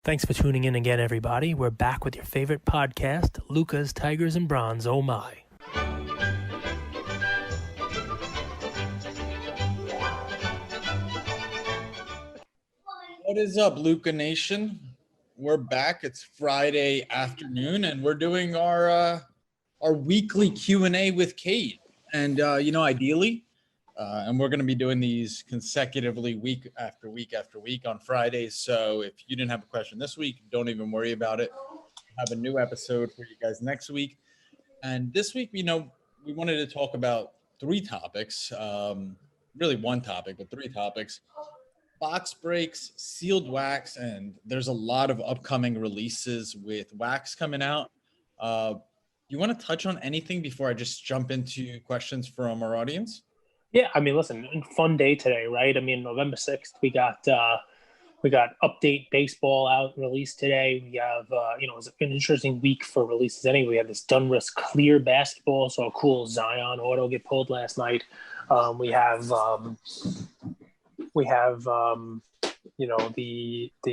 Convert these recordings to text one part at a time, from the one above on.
Thanks for tuning in again, everybody. We're back with your favorite podcast, Luka's Tigers and Bronze. Oh my. What is up, Luka Nation? We're back. It's Friday afternoon, and we're doing our weekly Q&A with Kate. And ideally, and we're going to be doing these consecutively week after week after week on Fridays. So if you didn't have a question this week, don't even worry about it. We'll have a new episode for you guys next week. And this week, we wanted to talk about three topics. Really one topic, but three topics. Box breaks, sealed wax, and there's a lot of upcoming releases with wax coming out. You want to touch on anything before I just jump into questions from our audience? Yeah, I mean, listen, fun day today, right? I mean, November 6th, we got Update Baseball out released today. We have, it was an interesting week for releases anyway. We had this Dunris Clear Basketball, so a cool Zion auto get pulled last night. We have the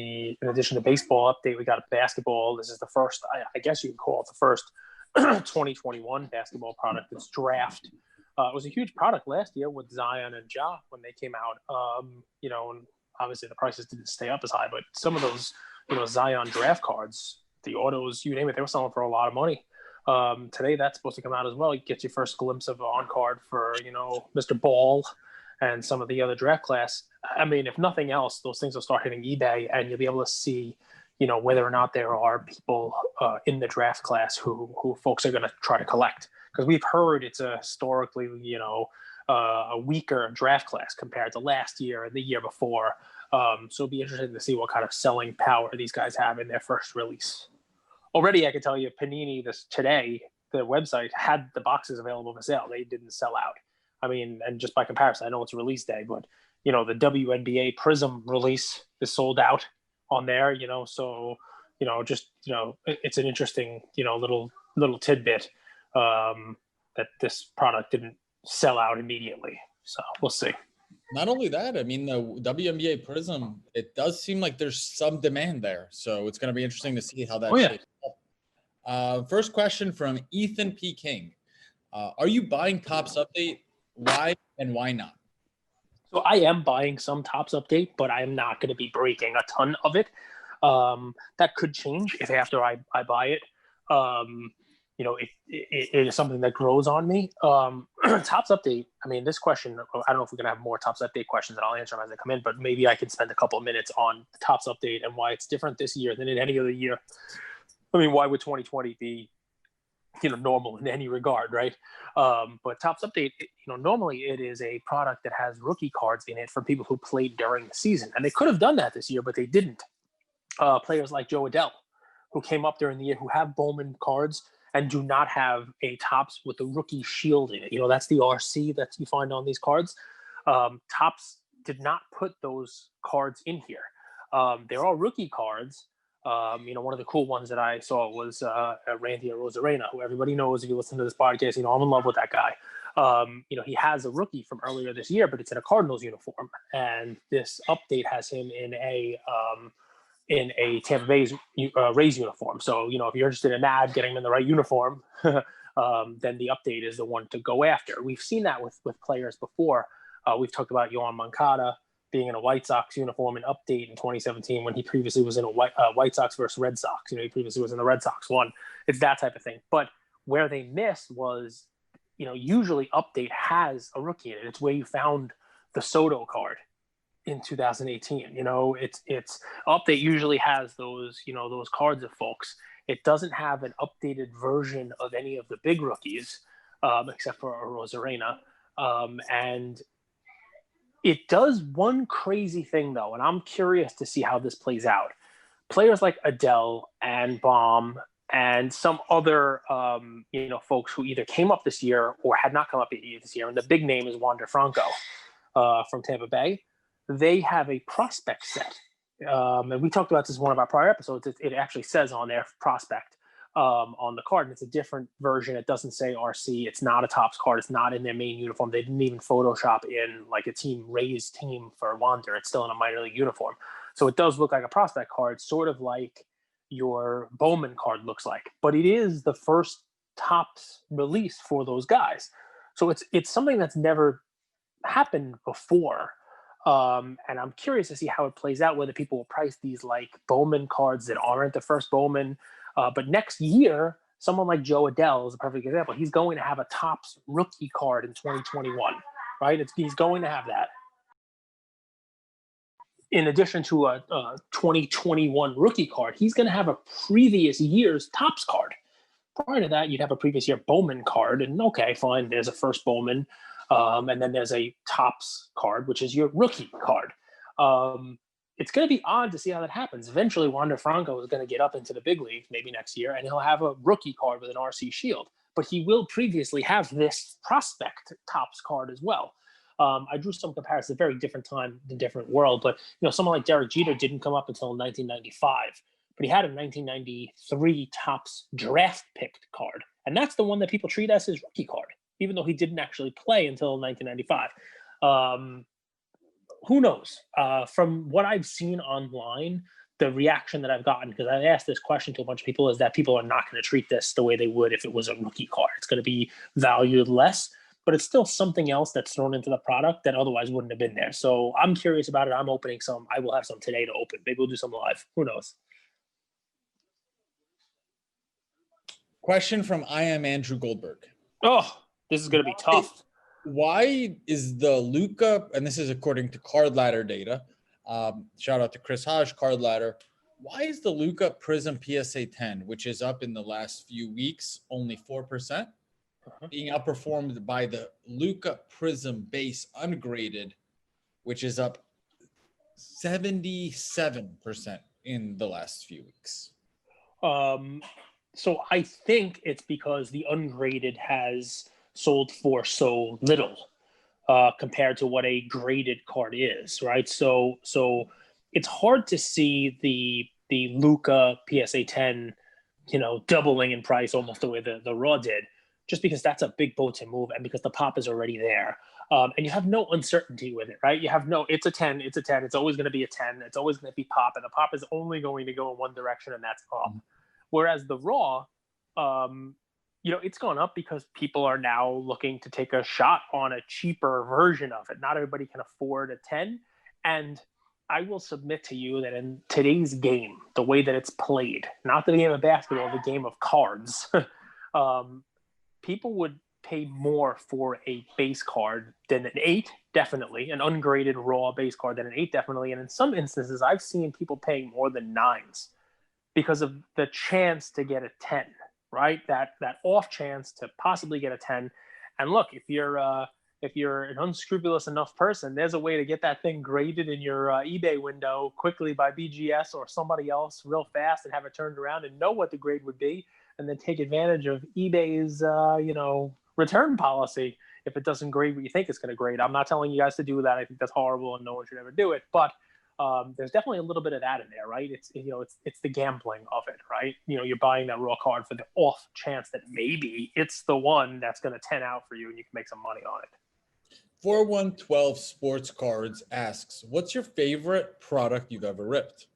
in addition to baseball update, we got a basketball. This is the first, I guess you can call it the first 2021 basketball product. It's draft. It was a huge product last year with Zion and Ja when they came out. And obviously the prices didn't stay up as high, but some of those, Zion draft cards, the autos, you name it, they were selling for a lot of money. Today that's supposed to come out as well. You get your first glimpse of on card for, Mr. Ball and some of the other draft class. I mean, if nothing else, those things will start hitting eBay and you'll be able to see, whether or not there are people in the draft class who folks are going to try to collect. Because we've heard it's a historically, a weaker draft class compared to last year and the year before. So it'll be interesting to see what kind of selling power these guys have in their first release. Already, I can tell you, Panini today, the website had the boxes available for sale. They didn't sell out. I mean, and just by comparison, I know it's release day, but, the WNBA Prism release is sold out on there, so, it's an interesting, little tidbit that this product didn't sell out immediately. So we'll see. Not only that, I mean, the WNBA Prism, it does seem like there's some demand there. So it's going to be interesting to see how that shapes up. First question from Ethan P. King. Are you buying Topps Update? Why and why not? So I am buying some Topps Update, but I am not going to be breaking a ton of it. That could change if after I buy it. It is something that grows on me. Topps Update, I mean, this question, I don't know if we're going to have more Topps Update questions, and I'll answer them as they come in, but maybe I can spend a couple of minutes on the Topps Update and why it's different this year than in any other year. I mean, why would 2020 be, normal in any regard, right? But Topps Update, normally it is a product that has rookie cards in it for people who played during the season. And they could have done that this year, but they didn't. Players like Joe Adell, who came up during the year, who have Bowman cards and do not have a Topps with a rookie shield in it. That's the RC that you find on these cards. Topps did not put those cards in here. They're all rookie cards. One of the cool ones that I saw was Randy Arozarena, who everybody knows if you listen to this podcast. I'm in love with that guy. He has a rookie from earlier this year, but it's in a Cardinals uniform, and this update has him in a Tampa Bay Rays uniform. So, if you're interested in that, getting him in the right uniform, then the update is the one to go after. We've seen that with players before. We've talked about Yohan Moncada being in a White Sox uniform in update in 2017 when he previously was in a White Sox versus Red Sox. He previously was in the Red Sox one. It's that type of thing. But where they missed was, usually update has a rookie in it. It's where you found the Soto card in 2018. It's update usually has those, those cards of folks. It doesn't have an updated version of any of the big rookies, except for Arozarena. And it does one crazy thing, though, and I'm curious to see how this plays out. Players like Adele and Baum and some other, folks who either came up this year or had not come up this year, and the big name is Wander Franco from Tampa Bay. They have a prospect set. And we talked about this in one of our prior episodes. It actually says on there prospect on the card, and it's a different version. It doesn't say RC. It's not a Topps card. It's not in their main uniform. They didn't even Photoshop in like a Rays team for Wander. It's still in a minor league uniform. So it does look like a prospect card, sort of like your Bowman card looks like. But it is the first Topps release for those guys. So it's something that's never happened before. And I'm curious to see how it plays out, whether people will price these like Bowman cards that aren't the first Bowman. But next year, someone like Joe Adele is a perfect example. He's going to have a Topps rookie card in 2021, right? He's going to have that. In addition to a 2021 rookie card, he's going to have a previous year's Topps card. Prior to that, you'd have a previous year Bowman card, and okay, fine, there's a first Bowman, and then there's a Topps card, which is your rookie card. It's going to be odd to see how that happens. Eventually, Wander Franco is going to get up into the big leagues, maybe next year, and he'll have a rookie card with an RC Shield. But he will previously have this prospect Topps card as well. I drew some comparisons, a very different time, a different world. But someone like Derek Jeter didn't come up until 1995. But he had a 1993 Topps draft picked card. And that's the one that people treat as his rookie card, even though he didn't actually play until 1995. Who knows? From what I've seen online, the reaction that I've gotten, because I asked this question to a bunch of people, is that people are not going to treat this the way they would if it was a rookie card. It's going to be valued less, but it's still something else that's thrown into the product that otherwise wouldn't have been there. So I'm curious about it. I'm opening some. I will have some today to open. Maybe we'll do some live. Who knows? Question from I am Andrew Goldberg. Oh, this is going to be tough. Why is the Luka, and this is according to Card Ladder data, shout out to Chris Hodge, Card Ladder, why is the Luka Prism PSA 10, which is up in the last few weeks, only 4%, being outperformed by the Luka Prism base ungraded, which is up 77% in the last few weeks? So I think it's because the ungraded has sold for so little compared to what a graded card is, right? So it's hard to see the Luka PSA 10, doubling in price almost the way the Raw did, just because that's a big boat to move and because the pop is already there. And you have no uncertainty with it, right? You have it's a 10, it's a 10, it's always going to be a 10, it's always going to be pop, and the pop is only going to go in one direction, and that's up. Whereas the Raw, it's gone up because people are now looking to take a shot on a cheaper version of it. Not everybody can afford a 10. And I will submit to you that in today's game, the way that it's played, not the game of basketball, the game of cards, people would pay more for a base card than an 8, definitely, an ungraded Raw base card than an 8, definitely. And in some instances, I've seen people paying more than 9s because of the chance to get a 10, right? That off chance to possibly get a 10. And look, if you're an unscrupulous enough person, there's a way to get that thing graded in your eBay window quickly by BGS or somebody else real fast and have it turned around and know what the grade would be, and then take advantage of eBay's return policy if it doesn't grade what you think it's going to grade. I'm not telling you guys to do that. I think that's horrible and no one should ever do it. But there's definitely a little bit of that in there, right? It's the gambling of it, right? You're buying that Raw card for the off chance that maybe it's the one that's going to 10 out for you and you can make some money on it. 4112 Sports Cards asks, what's your favorite product you've ever ripped?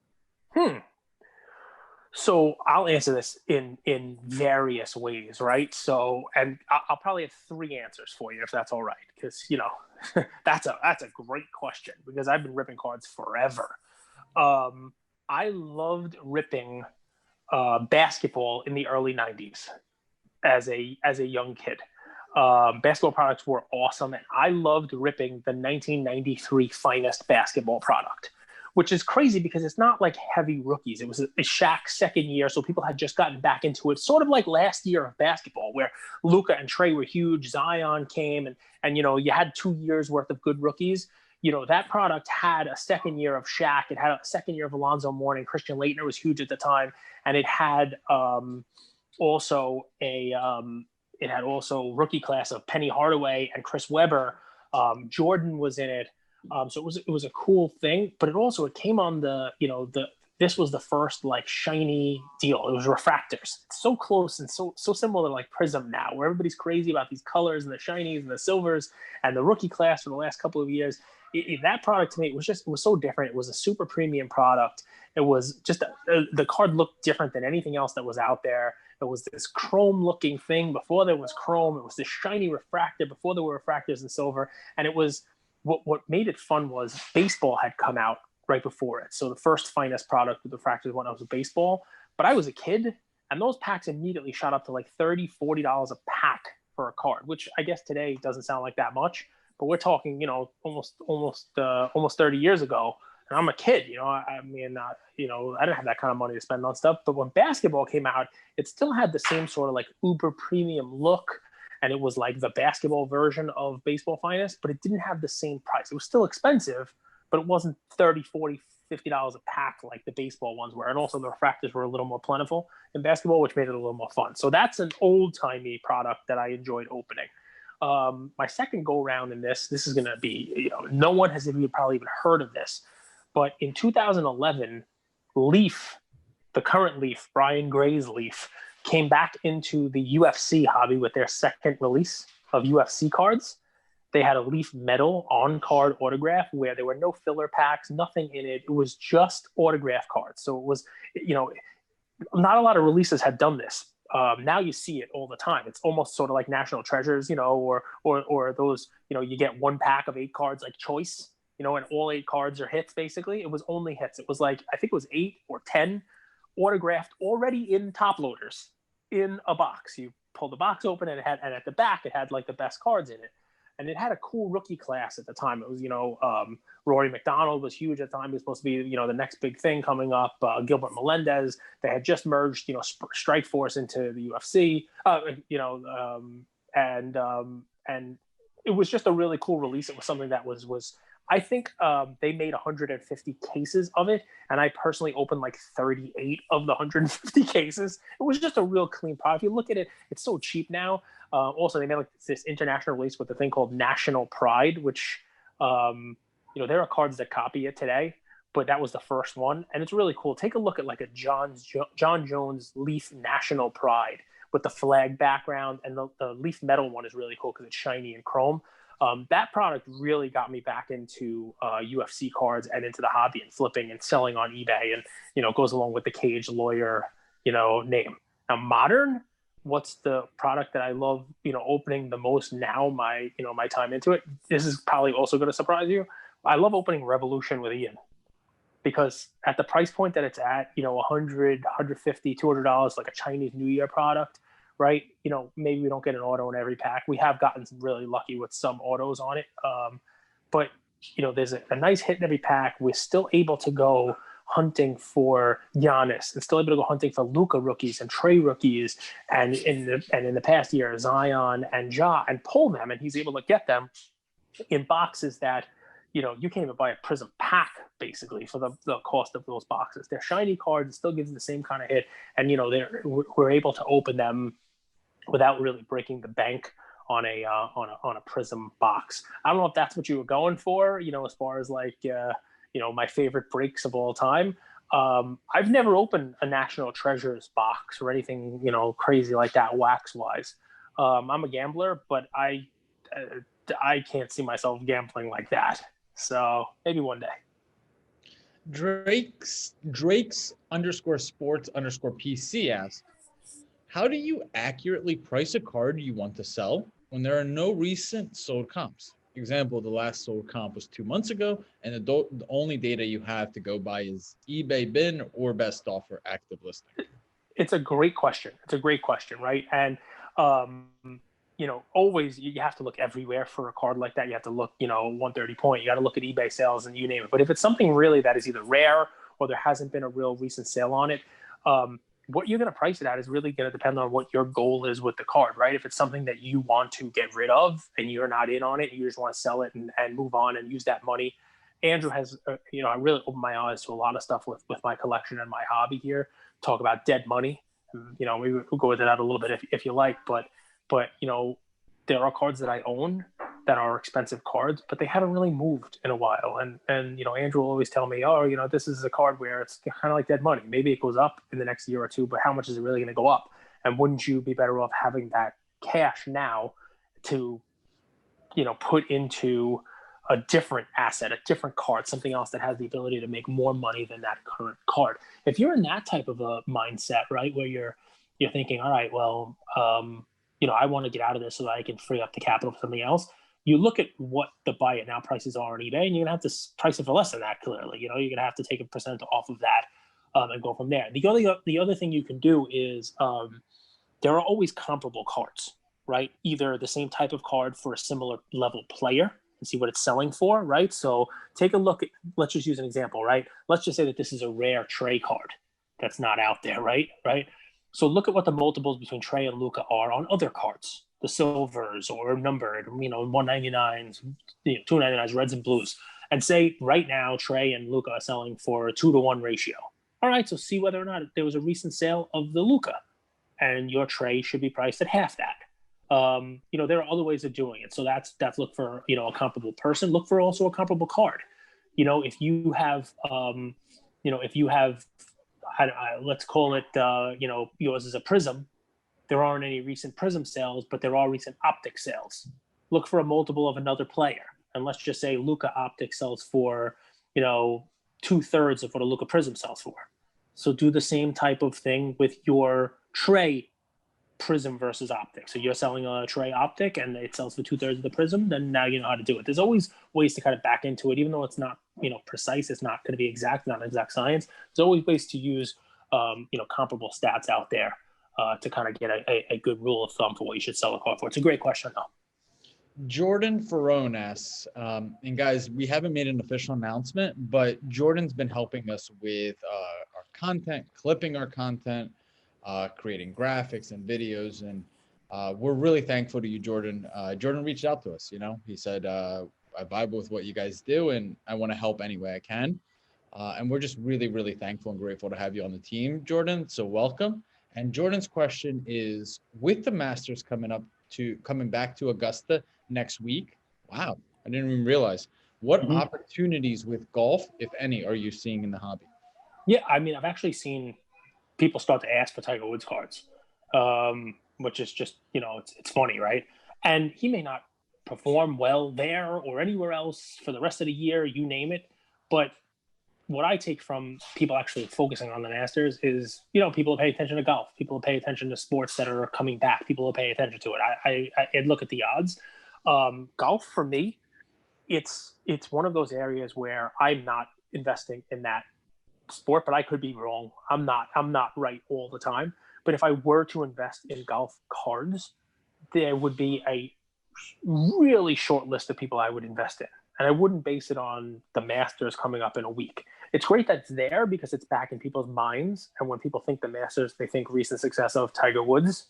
So I'll answer this in various ways, right? So, and I'll probably have 3 answers for you if that's all right, because that's a great question because I've been ripping cards forever. I loved ripping basketball in the early 90s as a young kid. Basketball products were awesome, and I loved ripping the 1993 finest basketball product, which is crazy because it's not like heavy rookies. It was a Shaq's second year, so people had just gotten back into it, sort of like last year of basketball, where Luka and Trey were huge, Zion came, and you had 2 years worth of good rookies. That product had a second year of Shaq. It had a second year of Alonzo Mourning. Christian Laettner was huge at the time, and it had also rookie class of Penny Hardaway and Chris Webber. Jordan was in it. So it was a cool thing, but it came on this was the first like shiny deal. It was refractors. It's so close and so similar to like Prism now, where everybody's crazy about these colors and the shinies and the silvers and the rookie class for the last couple of years. that product to me, it was so different. It was a super premium product. It was just the card looked different than anything else that was out there. It was this chrome looking thing before there was chrome. It was this shiny refractor before there were refractors in silver. And it was what made it fun was baseball had come out right before it. So the first finest product with refractors went out was baseball. But I was a kid, and those packs immediately shot up to like $30-$40 a pack for a card, which I guess today doesn't sound like that much. But we're talking, almost 30 years ago, and I'm a kid. I mean, I didn't have that kind of money to spend on stuff. But when basketball came out, it still had the same sort of like uber premium look, and it was like the basketball version of Baseball Finest, but it didn't have the same price. It was still expensive, but it wasn't 30, 40, $50 a pack like the baseball ones were. And also the refractors were a little more plentiful in basketball, which made it a little more fun. So that's an old-timey product that I enjoyed opening. My second go-round in this is going to be, no one has probably even heard of this, but in 2011, Leaf, the current Leaf, Brian Gray's Leaf, came back into the UFC hobby with their second release of UFC cards. They had a Leaf Metal on-card autograph where there were no filler packs, nothing in it. It was just autograph cards. So it was, not a lot of releases had done this. Now you see it all the time. It's almost sort of like National Treasures, or those, you get one pack of 8 cards like Choice, and all 8 cards are hits basically. It was only hits. It was like, I think it was 8 or 10 autographed already in top loaders in a box. You pull the box open and at the back it had like the best cards in it. And it had a cool rookie class at the time. It was, Rory McDonald was huge at the time. He was supposed to be, the next big thing coming up. Gilbert Melendez. They had just merged, Strike Force into the UFC. And it was just a really cool release. It was something that was I think they made 150 cases of it, and I personally opened like 38 of the 150 cases. It was just a real clean product. If you look at it, it's so cheap now. Also, they made like this international release with a thing called National Pride, which, there are cards that copy it today, but that was the first one, and it's really cool. Take a look at like a John Jones Leaf National Pride with the flag background, and the Leaf Metal one is really cool because it's shiny and chrome. That product really got me back into UFC cards and into the hobby and flipping and selling on eBay, and it goes along with the Cage Lawyer name. Now modern, what's the product that I love opening the most now? My time into it. This is probably also going to surprise you. I love opening Revolution with Ian because at the price point that it's at, $100, $150, $200, like a Chinese New Year product. Right, maybe we don't get an auto in every pack. We have gotten really lucky with some autos on it, but there's a nice hit in every pack. We're still able to go hunting for Giannis, and still able to go hunting for Luka rookies and Trey rookies, and in the past year Zion and Ja, and pull them, and he's able to get them in boxes that you can't even buy a Prism pack basically for the cost of those boxes. They're shiny cards. It still gives the same kind of hit, and we're able to open them without really breaking the bank on a Prism box. I don't know if that's what you were going for, as far as like, my favorite breaks of all time. I've never opened a National Treasures box or anything, crazy like that wax wise. I'm a gambler, but I can't see myself gambling like that. So maybe one day. Drake's _sports_PC asks, how do you accurately price a card you want to sell when there are no recent sold comps? Example, the last sold comp was 2 months ago, and the only data you have to go by is eBay bin or best offer active listing. It's a great question. Right? And, always you have to look everywhere for a card like that. You have to look, 130 point. You got to look at eBay sales and you name it. But if it's something really that is either rare or there hasn't been a real recent sale on it, what you're going to price it at is really going to depend on what your goal is with the card, right? If it's something that you want to get rid of and you're not in on it, you just want to sell it and move on and use that money. Andrew has, I really opened my eyes to a lot of stuff with my collection and my hobby here. Talk about dead money. We will go into that a little bit if you like, but there are cards that I own that are expensive cards, but they haven't really moved in a while. And Andrew will always tell me, this is a card where it's kind of like dead money. Maybe it goes up in the next year or two, but how much is it really going to go up? And wouldn't you be better off having that cash now to, put into a different asset, a different card, something else that has the ability to make more money than that current card. If you're in that type of a mindset, right, where you're thinking, all right, well, I want to get out of this so that I can free up the capital for something else. You look at what the buy it now prices are on eBay, and you're gonna have to price it for less than that. Clearly, you're gonna have to take a percent off of that and go from there. The other thing you can do is there are always comparable cards, right? Either the same type of card for a similar level player and see what it's selling for, right? So take a look at, let's just use an example, right? Let's just say that this is a rare Trey card that's not out there, right? Right. So look at what the multiples between Trey and Luka are on other cards, the silvers or numbered, 199s, 299s, reds and blues, and say right now Trey and Luka are selling for a 2-to-1 ratio. All right, so see whether or not there was a recent sale of the Luka, and your Trey should be priced at half that. There are other ways of doing it. So that's look for a comparable person. Look for also a comparable card. If you have let's call it yours is a prism. There aren't any recent prism sales, but there are recent optic sales. Look for a multiple of another player, and let's just say Luka optic sells for 2/3 of what a Luka prism sells for. So do the same type of thing with your Trey prism versus optic. So you're selling a Trey optic and it sells for 2/3 of the prism, then now you know how to do it. There's always ways to kind of back into it, even though it's not, precise, it's not going to be exact, not an exact science. There's always ways to use, comparable stats out there to kind of get a good rule of thumb for what you should sell a car for. It's a great question, though. Jordan Ferrone asks, and guys, we haven't made an official announcement, but Jordan's been helping us with our content, clipping our content, creating graphics and videos, and we're really thankful to you, Jordan. Jordan reached out to us. He said, I vibe with what you guys do, and I want to help any way I can. And we're just really, really thankful and grateful to have you on the team, Jordan. So welcome. And Jordan's question is, with the Masters coming back to Augusta next week. Wow, I didn't even realize. What opportunities with golf, if any, are you seeing in the hobby? Yeah, I mean, I've actually seen people start to ask for Tiger Woods cards, which is just, it's funny, right? And he may not perform well there or anywhere else for the rest of the year, you name it. But what I take from people actually focusing on the Masters is, people pay attention to golf. People pay attention to sports that are coming back. People pay attention to it. I look at the odds. Golf for me, it's one of those areas where I'm not investing in that sport, but I could be wrong. I'm not right all the time. But if I were to invest in golf cards, there would be a really short list of people I would invest in. And I wouldn't base it on the Masters coming up in a week. It's great that it's there because it's back in people's minds. And when people think the Masters, they think recent success of Tiger Woods.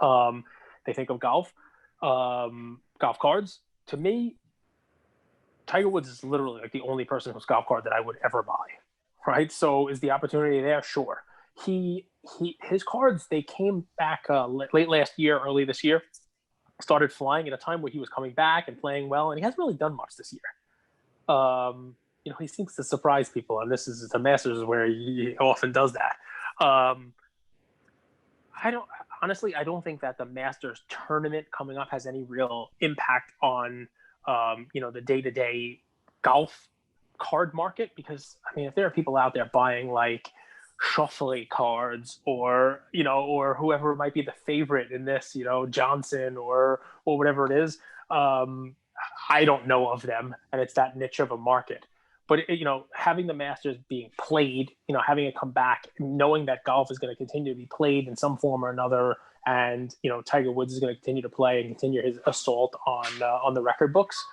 They think of golf cards. To me, Tiger Woods is literally like the only person whose golf card that I would ever buy. Right. So is the opportunity there? Sure. His cards, they came back late last year, early this year, started flying at a time where he was coming back and playing well, and he hasn't really done much this year. He seems to surprise people, and this is the Masters where he often does that. I don't think that the Masters tournament coming up has any real impact on the day-to-day golf card market, because if there are people out there buying like Schauffele cards or whoever might be the favorite in this, Johnson or whatever it is, I don't know of them, and it's that niche of a market. But having the Masters being played, having it come back, knowing that golf is going to continue to be played in some form or another, and Tiger Woods is going to continue to play and continue his assault on the record books.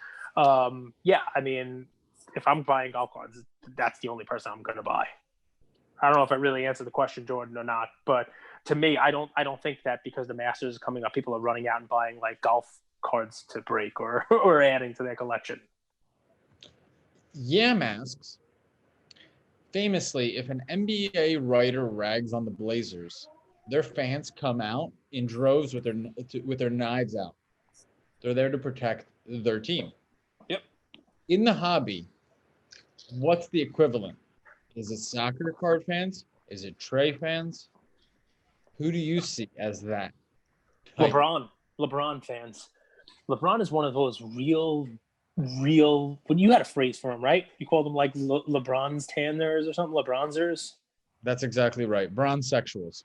If I'm buying golf cards, that's the only person I'm going to buy. I don't know if I really answered the question, Jordan, or not, but to me, I don't think that because the Masters is coming up, people are running out and buying like golf cards to break or adding to their collection. Yam asks, famously, if an NBA writer rags on the Blazers, their fans come out in droves with their knives out. They're there to protect their team. Yep. In the hobby, what's the equivalent? Is it soccer card fans? Is it Trey fans? Who do you see as that type? LeBron fans. LeBron is one of those real real. When you had a phrase for them, right? You called them like LeBron's tanners or something, LeBronzers. That's exactly right. Bronze sexuals.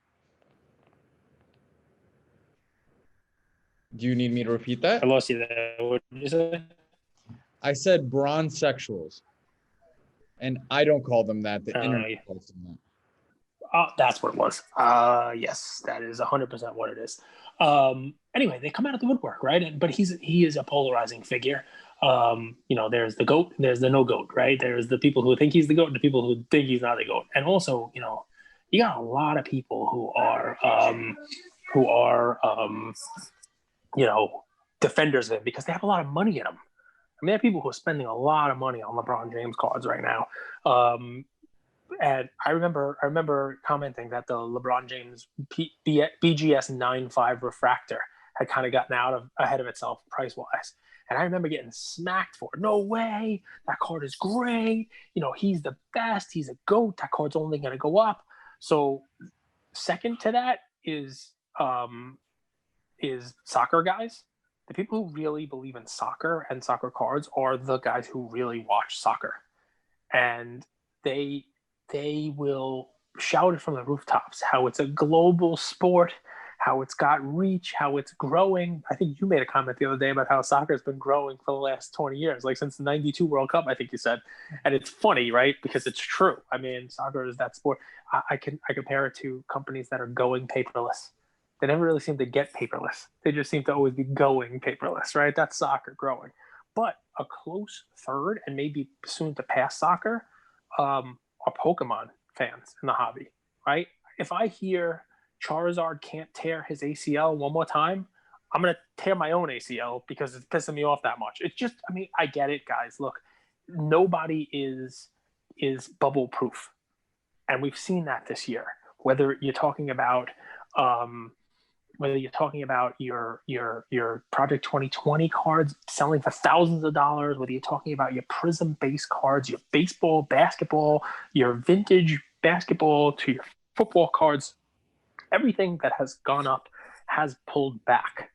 Do you need me to repeat I that? lost you there. What did you say? I said bronze sexuals. And I don't call them that. The internet Yeah. calls them that. That's what it was. Yes, that is 100% what it is. Anyway, they come out of the woodwork, right? But he is a polarizing figure. There's the goat, there's the no goat, right? There's the people who think he's the goat, and the people who think he's not the goat. And also, you got a lot of people who are defenders of him because they have a lot of money in them. I mean, there are people who are spending a lot of money on LeBron James cards right now. And I remember commenting that the LeBron James BGS 9.5 refractor had kind of gotten ahead of itself price wise. And I remember getting smacked for it. No way. That card is great. He's the best. He's a GOAT. That card's only going to go up. So second to that is soccer guys. The people who really believe in soccer and soccer cards are the guys who really watch soccer. And they will shout it from the rooftops how it's a global sport, how it's got reach, how it's growing. I think you made a comment the other day about how soccer has been growing for the last 20 years, like since the 92 World Cup, I think you said. And it's funny, right? Because it's true. I mean, soccer is that sport. I compare it to companies that are going paperless. They never really seem to get paperless. They just seem to always be going paperless, right? That's soccer growing. But a close third, and maybe soon to pass soccer, are Pokemon fans in the hobby, right? If I hear Charizard can't tear his ACL one more time, I'm going to tear my own ACL because it's pissing me off that much. It's just, I mean, I get it, guys. Look, nobody is bubble proof. And we've seen that this year. Whether you're talking about your Project 2020 cards selling for thousands of dollars, whether you're talking about your Prism-based cards, your baseball, basketball, your vintage basketball to your football cards, everything that has gone up has pulled back.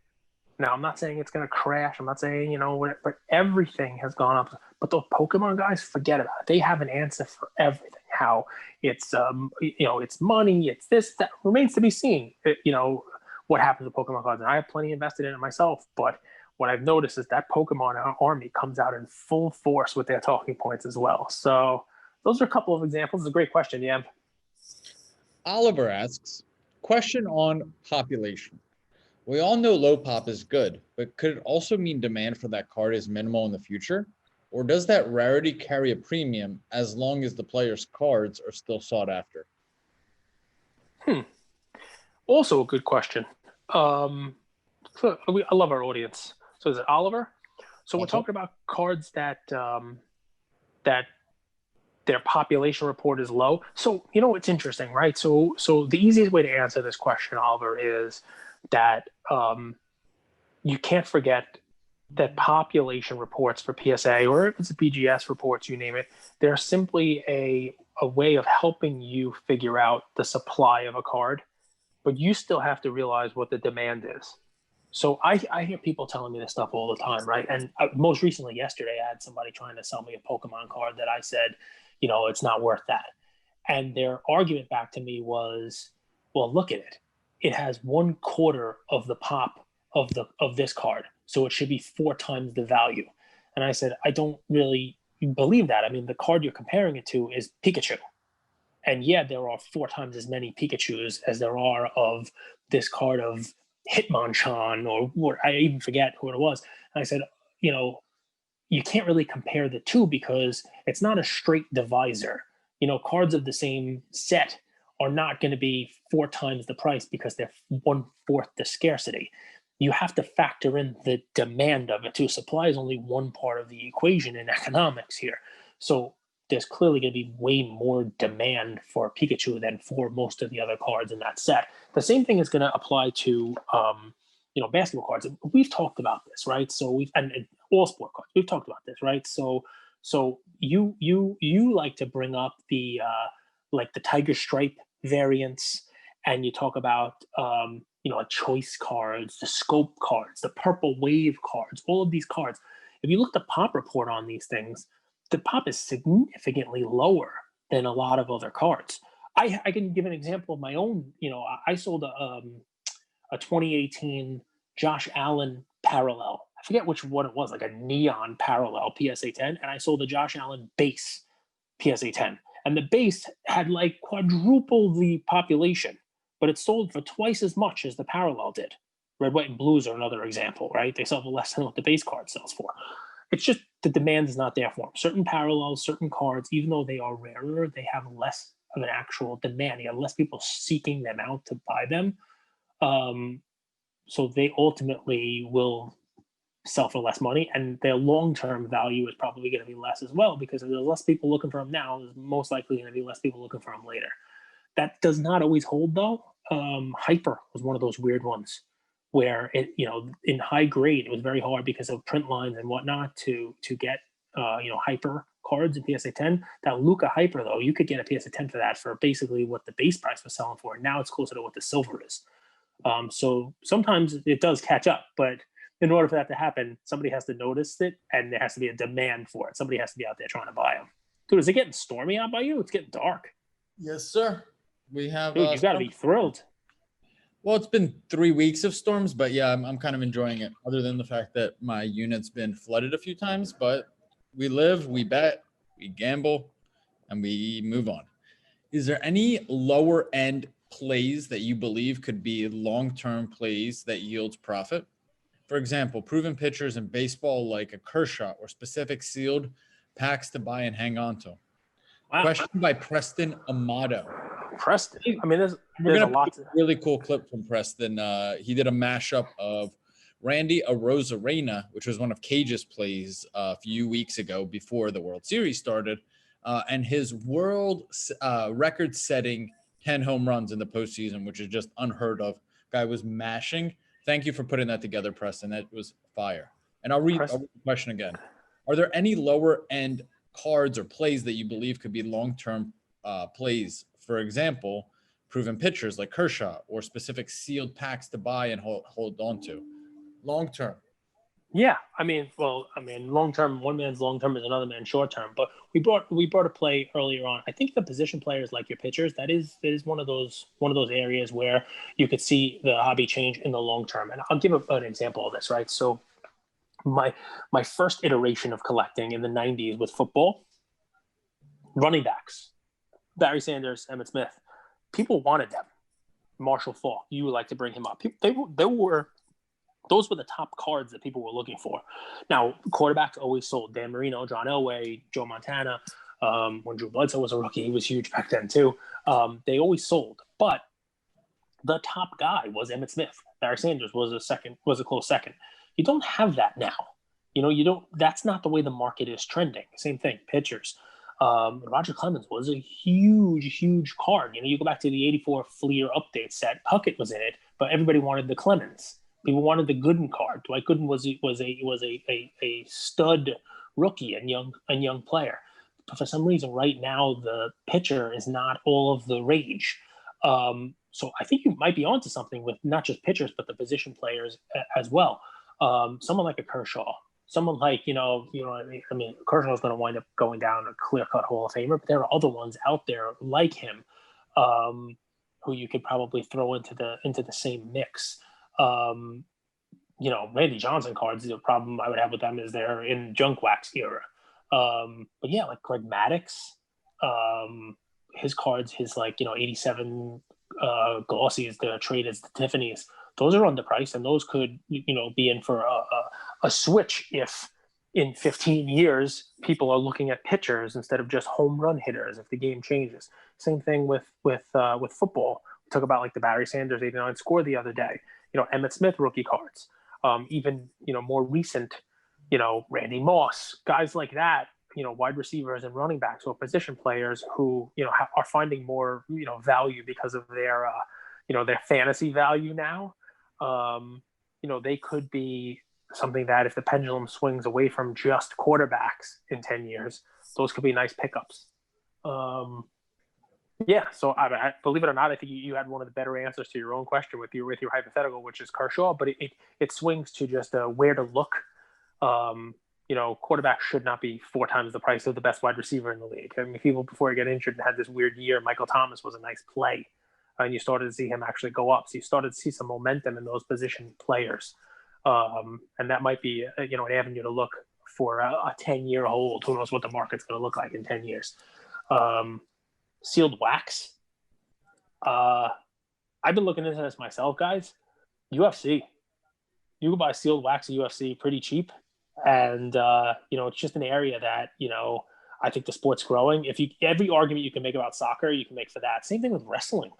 Now, I'm not saying it's going to crash. I'm not saying, but everything has gone up. But the Pokemon guys, forget about it. They have an answer for everything. How it's, it's money, it's this, that remains to be seen. What happens with Pokemon cards. And I have plenty invested in it myself, but what I've noticed is that Pokemon army comes out in full force with their talking points as well. So those are a couple of examples. It's a great question, yeah. Oliver asks, question on population. We all know low pop is good, but could it also mean demand for that card is minimal in the future? Or does that rarity carry a premium as long as the player's cards are still sought after? Also a good question. I love our audience. So is it Oliver? So we're talking about cards that their population report is low. So it's interesting, right? So the easiest way to answer this question, Oliver, is that you can't forget that population reports for PSA, or if it's a BGS reports, you name it, they're simply a way of helping you figure out the supply of a card, but you still have to realize what the demand is. So I hear people telling me this stuff all the time, right? And most recently, yesterday, I had somebody trying to sell me a Pokemon card that I said, it's not worth that. And their argument back to me was, well, look at it. It has 1/4 of the pop of this card, so it should be 4 times the value. And I said, I don't really believe that. I mean, the card you're comparing it to is Pikachu. And yeah, there are 4 times as many Pikachus as there are of this card of Hitmonchan, or what, I even forget who it was. And I said, you can't really compare the two because it's not a straight divisor. Cards of the same set are not going to be 4 times the price because they're 1/4 the scarcity. You have to factor in the demand of it too. Supply is only one part of the equation in economics here. So there's clearly going to be way more demand for Pikachu than for most of the other cards in that set. The same thing is going to apply to basketball cards. We've talked about this, right? So and all sport cards. We've talked about this, right? So you like to bring up the like the Tiger Stripe variants, and you talk about choice cards, the scope cards, the purple wave cards, all of these cards. if you look at the pop report on these things, the pop is significantly lower than a lot of other cards. I can give an example of my own. I sold a 2018 Josh Allen parallel. I forget which one it was, like a neon parallel PSA 10, and I sold a Josh Allen base PSA 10. And the base had like quadruple the population, but it sold for twice as much as the parallel did. Red, white, and blues are another example, right? They sell for less than what the base card sells for. It's just the demand is not there for them. Certain parallels, certain cards, even though they are rarer, they have less of an actual demand. You have less people seeking them out to buy them. So they ultimately will sell for less money, and their long-term value is probably going to be less as well, because if there's less people looking for them now, there's most likely going to be less people looking for them later. That does not always hold, though. Hyper was one of those weird ones where in high grade, it was very hard because of print lines and whatnot to get hyper cards in PSA 10. That Luka Hyper, though, you could get a PSA 10 for that for basically what the base price was selling for. Now it's closer to what the silver is. So sometimes it does catch up, but in order for that to happen, somebody has to notice it, and there has to be a demand for it. Somebody has to be out there trying to buy them. Dude, is it getting stormy out by you? It's getting dark. Yes, sir. We have. Dude, you got to be thrilled. Well, it's been 3 weeks of storms, but yeah, I'm kind of enjoying it, other than the fact that my unit's been flooded a few times. But we live, we bet, we gamble, and we move on. Is there any lower end plays that you believe could be long-term plays that yields profit? For example, proven pitchers in baseball like a Kershaw, or specific sealed packs to buy and hang on to. Wow. Question by Preston Amato. Preston. I mean, there's a lot. Really cool clip from Preston. He did a mashup of Randy Arozarena, which was one of Cage's plays a few weeks ago before the World Series started, and his world record-setting 10 home runs in the postseason, which is just unheard of. Guy was mashing. Thank you for putting that together, Preston. That was fire. And I'll read the question again. Are there any lower-end cards or plays that you believe could be long-term plays? For example, proven pitchers like Kershaw, or specific sealed packs to buy and hold on to long-term. Yeah, long-term. One man's long-term is another man's short-term. But we brought a play earlier on. I think the position players, like your pitchers, that is one of those areas where you could see the hobby change in the long term. And I'll give an example of this, right? So my first iteration of collecting in the 90s with football, running backs, Barry Sanders, Emmitt Smith, people wanted them. Marshall Faulk, you would like to bring him up. Those were the top cards that people were looking for. Now, quarterbacks always sold. Dan Marino, John Elway, Joe Montana. When Drew Bledsoe was a rookie, he was huge back then too. They always sold. But the top guy was Emmitt Smith. Barry Sanders was a close second. You don't have that now. You don't. That's not the way the market is trending. Same thing, pitchers. Roger Clemens was a huge card. You go back to the '84 Fleer update set. Puckett was in it, but everybody wanted the Clemens. People wanted the Gooden card. Dwight Gooden was a stud rookie and young player. But for some reason, right now the pitcher is not all of the rage. So I think you might be onto something with not just pitchers but the position players as well. Someone like a Kershaw. Someone like, Kershaw is going to wind up going down a clear-cut Hall of Famer, but there are other ones out there like him who you could probably throw into the same mix. Randy Johnson cards, the problem I would have with them is they're in junk wax era. But yeah, like Greg Maddux, his cards, his 87 glossies, the traded the Tiffany's, those are underpriced, and those could, be in for a switch if in 15 years people are looking at pitchers instead of just home run hitters if the game changes. Same thing with football. We talk about like the Barry Sanders 89 score the other day. Emmitt Smith rookie cards. Even more recent, Randy Moss, guys like that. Wide receivers and running backs or position players who are finding more value because of their their fantasy value now. They could be something that if the pendulum swings away from just quarterbacks in 10 years, those could be nice pickups. Yeah, so I believe it or not, I think you had one of the better answers to your own question with your hypothetical, which is Kershaw, but it swings to just where to look. quarterback should not be 4 times the price of the best wide receiver in the league. I mean, people before he got injured and had this weird year, Michael Thomas was a nice play. And you started to see him actually go up. So you started to see some momentum in those position players. And that might be, an avenue to look for a 10-year hold. Who knows what the market's going to look like in 10 years. Sealed wax. I've been looking into this myself, guys. UFC. You can buy sealed wax at UFC pretty cheap. And, it's just an area that, I think the sport's growing. Every argument you can make about soccer, you can make for that. Same thing with wrestling.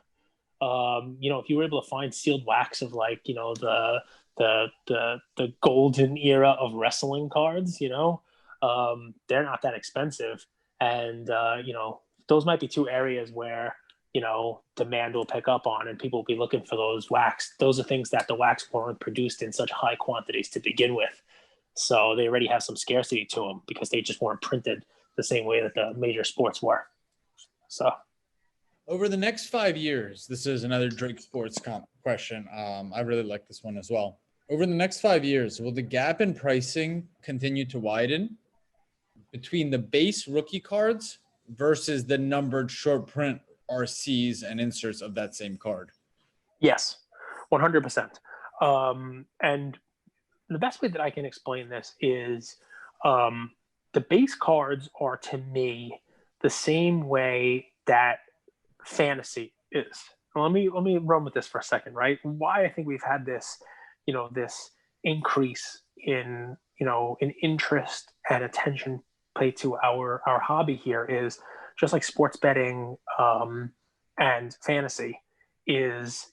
If you were able to find sealed wax of the golden era of wrestling cards, they're not that expensive. And, those might be two areas where, demand will pick up on and people will be looking for those wax. Those are things that the wax weren't produced in such high quantities to begin with. So they already have some scarcity to them because they just weren't printed the same way that the major sports were. So over the next 5 years, this is another Drake Sports question. I really like this one as well. Over the next 5 years, will the gap in pricing continue to widen between the base rookie cards versus the numbered short print RCs and inserts of that same card? Yes, 100%. And the best way that I can explain this is the base cards are, to me, the same way that fantasy is. Let me run with this for a second, right? Why I think we've had this, this increase in, in interest and attention paid to our hobby here is just like sports betting and fantasy is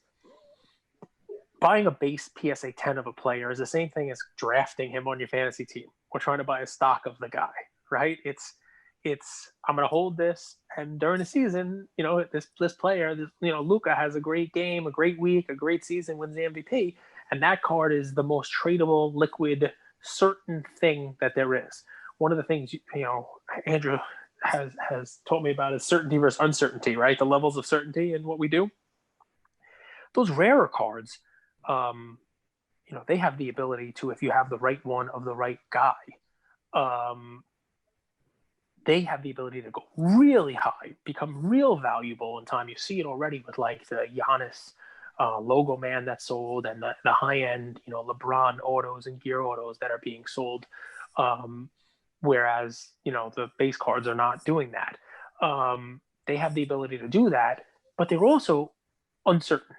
buying a base PSA 10 of a player is the same thing as drafting him on your fantasy team or trying to buy a stock of the guy, right? It's I'm going to hold this, and during the season, this player, Luka has a great game, a great week, a great season, wins the MVP, and that card is the most tradable, liquid, certain thing that there is. One of the things Andrew has taught me about is certainty versus uncertainty, right? The levels of certainty in what we do. Those rarer cards, they have the ability to, if you have the right one of the right guy, they have the ability to go really high, become real valuable in time. You see it already with like the Giannis logo man that's sold and the high end, LeBron autos and gear autos that are being sold. Whereas, the base cards are not doing that. They have the ability to do that, but they're also uncertain.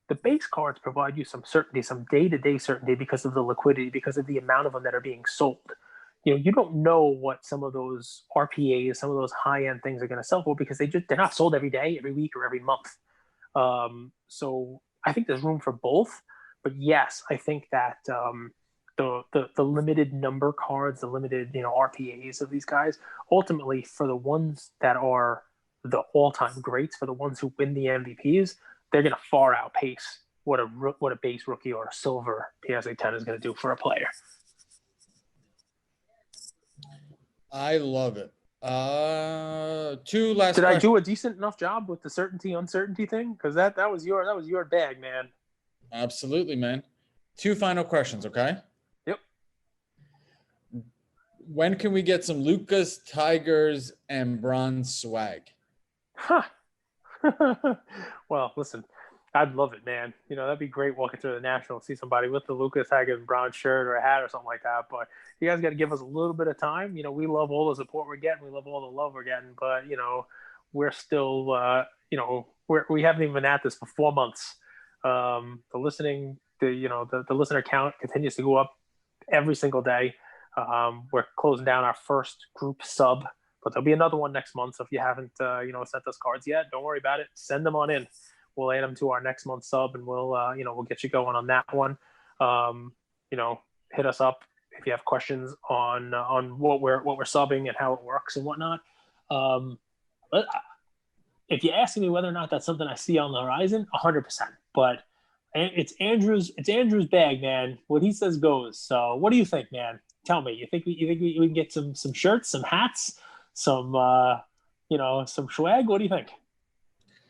The base cards provide you some certainty, some day-to-day certainty because of the liquidity, because of the amount of them that are being sold. You don't know what some of those RPAs, some of those high-end things are going to sell for because they're not sold every day, every week, or every month. So I think there's room for both. But yes, I think that the limited number cards, the limited RPAs of these guys, ultimately for the ones that are the all-time greats, for the ones who win the MVPs, they're going to far outpace what a base rookie or a silver PSA 10 is going to do for a player. I love it. Two last. Did I do a decent enough job with the certainty uncertainty thing? Because that was your bag, man. Absolutely, man. Two final questions, okay? Yep. When can we get some Lucas, Tigers, and Bronze swag? Huh. Well, listen, I'd love it, man. That'd be great walking through the National, see somebody with the Lucas Hagen Brown shirt or a hat or something like that. But you guys got to give us a little bit of time. We love all the support we're getting. We love all the love we're getting. But, we're still, we haven't even been at this for 4 months. The listener count continues to go up every single day. We're closing down our first group sub, but there'll be another one next month. So if you haven't, sent us cards yet, don't worry about it. Send them on in. We'll add them to our next month's sub, and we'll get you going on that one. Hit us up if you have questions on what we're subbing and how it works and whatnot. But if you're asking me whether or not that's something I see on the horizon, 100%. But it's Andrew's bag, man. What he says goes. So what do you think, man? Tell me. You think we can get some shirts, some hats, some some swag? What do you think?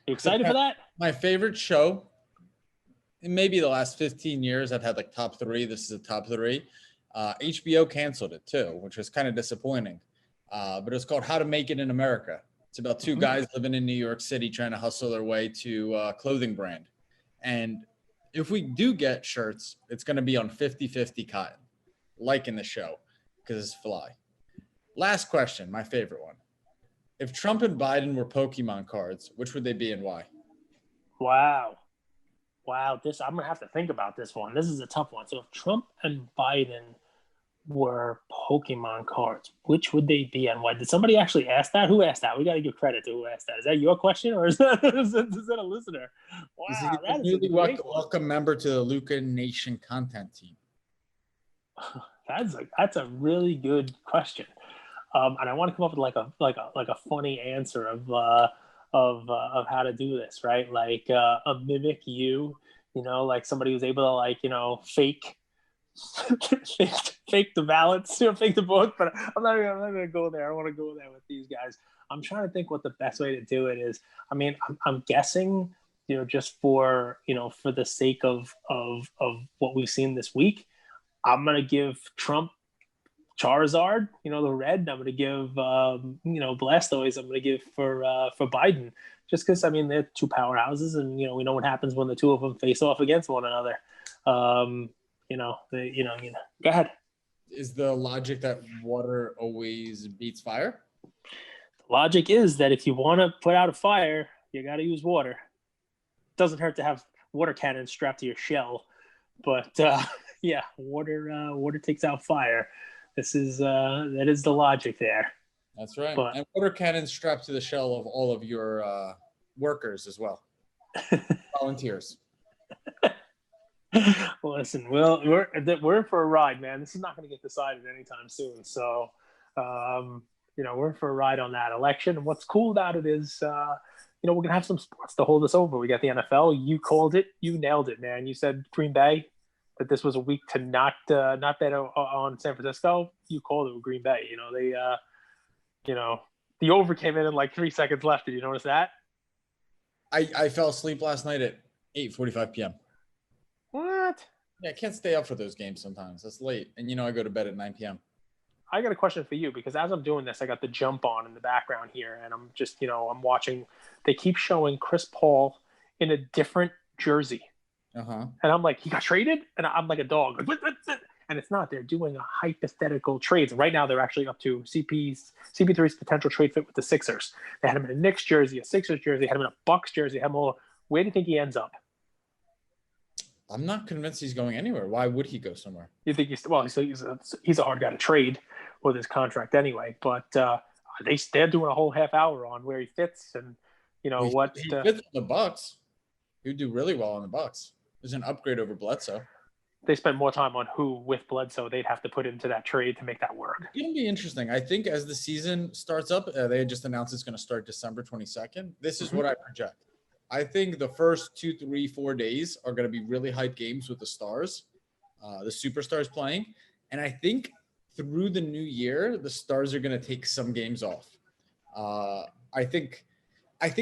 You excited for that? My favorite show in maybe the last 15 years, I've had like top 3. This is a top 3. HBO canceled it too, which was kind of disappointing. But it's called How to Make It in America. It's about two guys living in New York City trying to hustle their way to a clothing brand. And if we do get shirts, it's going to be on 50-50 cotton, like in the show, because it's fly. Last question, my favorite one. If Trump and Biden were Pokemon cards, which would they be and why? Wow. This I'm gonna have to think about this one. This is a tough one. So if Trump and Biden were Pokemon cards, which would they be and why? Did somebody actually ask that? Who asked that? We got to give credit to who asked that. Is that your question or is that a listener? Wow, that is a welcome member to the Luka Nation content team. That's a really good question, and I want to come up with like a funny answer of how to do this, right? Like a mimic you know, like somebody who's able to like, you know, fake the ballots, fake the vote, but I'm not gonna go there. I want to go there with these guys. I'm trying to think what the best way to do it is. I mean, I'm guessing, you know, just for, you know, for the sake of what we've seen this week, I'm gonna give Trump Charizard, you know, the red. I'm gonna give you know, Blastoise. I'm gonna give for Biden, just because I mean they're two powerhouses, and you know we know what happens when the two of them face off against one another. You know, go ahead. Is the logic that water always beats fire? The logic is that if you want to put out a fire, you got to use water. It doesn't hurt to have water cannons strapped to your shell, but yeah, water takes out fire. That is the logic there. That's right. And water cannons strapped to the shell of all of your workers as well. Volunteers. Listen, well, we're in for a ride, man. This is not going to get decided anytime soon. So, you know, we're in for a ride on that election. And what's cool about it is, you know, we're going to have some sports to hold us over. We got the NFL. You called it. You nailed it, man. You said Green Bay, that this was a week to not bet on San Francisco. You called it with Green Bay. You know, they, you know, the over came in like 3 seconds left. Did you notice that? I fell asleep last night at 8:45 p.m. What? Yeah, I can't stay up for those games sometimes. That's late. And, you know, I go to bed at 9 p.m. I got a question for you, because as I'm doing this, I got the jump on in the background here, and I'm just, you know, I'm watching. They keep showing Chris Paul in a different jersey. And I'm like, he got traded? And I'm like a dog. Like, what? And it's not. They're doing a hypothetical trade. Right now, they're actually up to CP3's potential trade fit with the Sixers. They had him in a Knicks jersey, a Sixers jersey, had him in a Bucks jersey, had him all. Where do you think he ends up? I'm not convinced he's going anywhere. Why would he go somewhere? You think he's a hard guy to trade with his contract anyway. But they're doing a whole half hour on where he fits, and you know what he fits in the Bucks. He would do really well on the Bucks. There's an upgrade over Bledsoe. They spend more time on who with Bledsoe they'd have to put into that trade to make that work. It's going to be interesting. I think as the season starts up, they just announced it's going to start December 22nd. This is what I project. I think the first 2, 3, 4 days are going to be really hype games with the stars, the superstars playing. And I think through the new year, the stars are going to take some games off. I think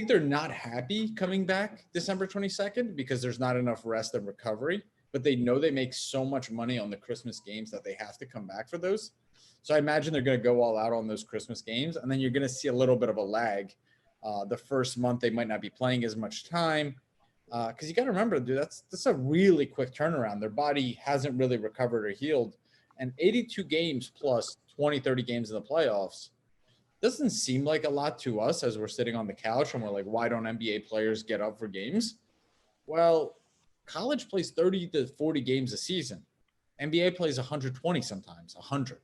they're not happy coming back December 22nd because there's not enough rest and recovery, but they know they make so much money on the Christmas games that they have to come back for those. So I imagine they're going to go all out on those Christmas games, and then you're going to see a little bit of a lag. The first month they might not be playing as much time because you got to remember, dude, that's a really quick turnaround. Their body hasn't really recovered or healed, and 82 games plus 20, 30 games in the playoffs doesn't seem like a lot to us as we're sitting on the couch and we're like, why don't NBA players get up for games? Well, college plays 30 to 40 games a season. NBA plays 120 sometimes, 100.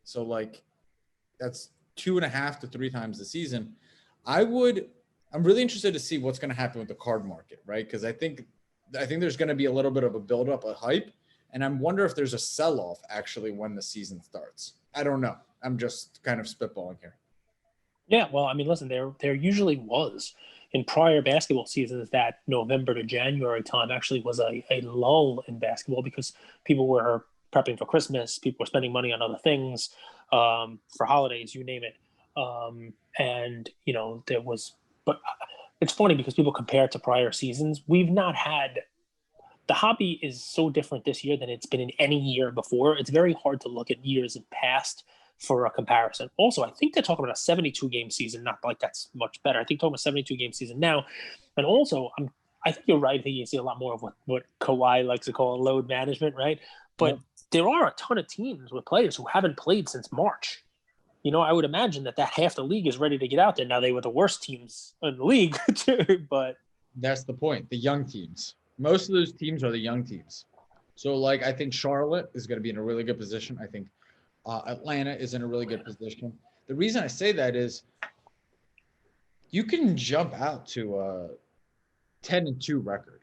So like that's 2.5 to 3 times the season. I'm really interested to see what's going to happen with the card market, right? Because I think there's going to be a little bit of a buildup of hype, and I wonder if there's a sell-off actually when the season starts. I don't know. I'm just kind of spitballing here. Yeah, well, I mean, listen, there usually was in prior basketball seasons that November to January time actually was a lull in basketball because people were prepping for Christmas, people were spending money on other things, for holidays, you name it. And, you know, but it's funny because people compare it to prior seasons. We've not had the hobby is so different this year than it's been in any year before. It's very hard to look at years in past for a comparison. Also, I think they're talking about a 72-game season, not like that's much better. I think talking about a 72-game season now. And also, I think you're right. I think you see a lot more of what Kawhi likes to call load management, right? But there are a ton of teams with players who haven't played since March. I would imagine that half the league is ready to get out there. Now, they were the worst teams in the league, too, but that's the point. The young teams. Most of those teams are the young teams. So, I think Charlotte is going to be in a really good position. I think Atlanta is in a really good position. The reason I say that is you can jump out to a 10-2 record,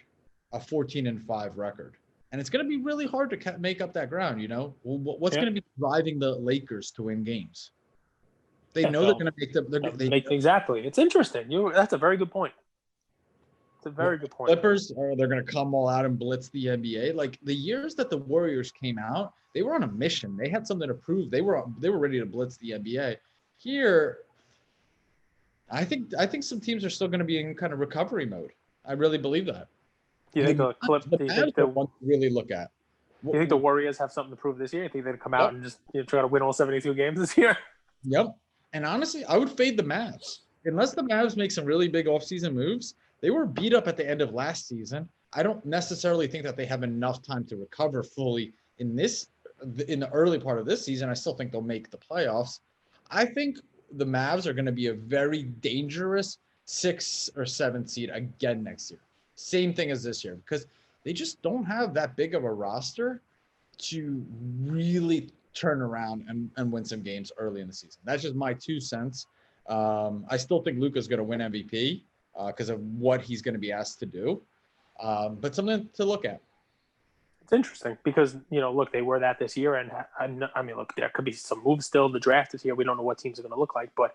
a 14-5 record. And it's going to be really hard to make up that ground, What's going to be driving the Lakers to win games? They know they're going to make exactly. It's interesting. That's a very good point. It's a very good point. Clippers, they're going to come all out and blitz the NBA. Like the years that the Warriors came out, they were on a mission. They had something to prove. They were ready to blitz the NBA. Here, I think some teams are still going to be in kind of recovery mode. I really believe that. You think the one to really look at? You think the Warriors have something to prove this year? You think they'd come out and just try to win all 72 games this year? Yep. And honestly, I would fade the Mavs. Unless the Mavs make some really big offseason moves, they were beat up at the end of last season. I don't necessarily think that they have enough time to recover fully in the early part of this season. I still think they'll make the playoffs. I think the Mavs are going to be a very dangerous 6 or 7 seed again next year. Same thing as this year, because they just don't have that big of a roster to really turn around and win some games early in the season. That's just my 2 cents. I still think Luka's going to win MVP because of what he's going to be asked to do, but something to look at. It's interesting because, look, they were that this year. And I mean, look, there could be some moves still in the draft this year. We don't know what teams are going to look like, but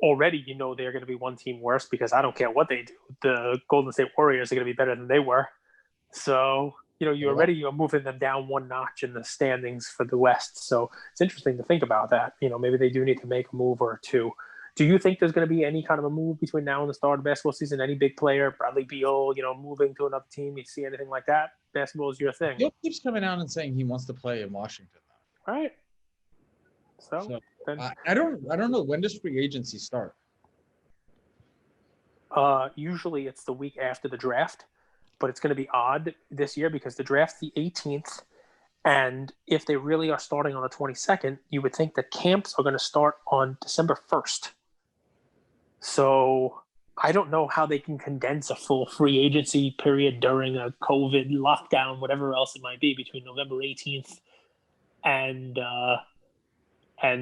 already, they're going to be one team worse because I don't care what they do. The Golden State Warriors are going to be better than they were. So, you're moving them down one notch in the standings for the West. So it's interesting to think about that. Maybe they do need to make a move or two. Do you think there's going to be any kind of a move between now and the start of the basketball season? Any big player, Bradley Beal, moving to another team? You see anything like that? Basketball is your thing. Beal keeps coming out and saying he wants to play in Washington. All right. So then, I don't know. When does free agency start? Usually it's the week after the draft, but it's going to be odd this year because the draft's the 18th. And if they really are starting on the 22nd, you would think that camps are going to start on December 1st. So I don't know how they can condense a full free agency period during a COVID lockdown, whatever else it might be, between November 18th and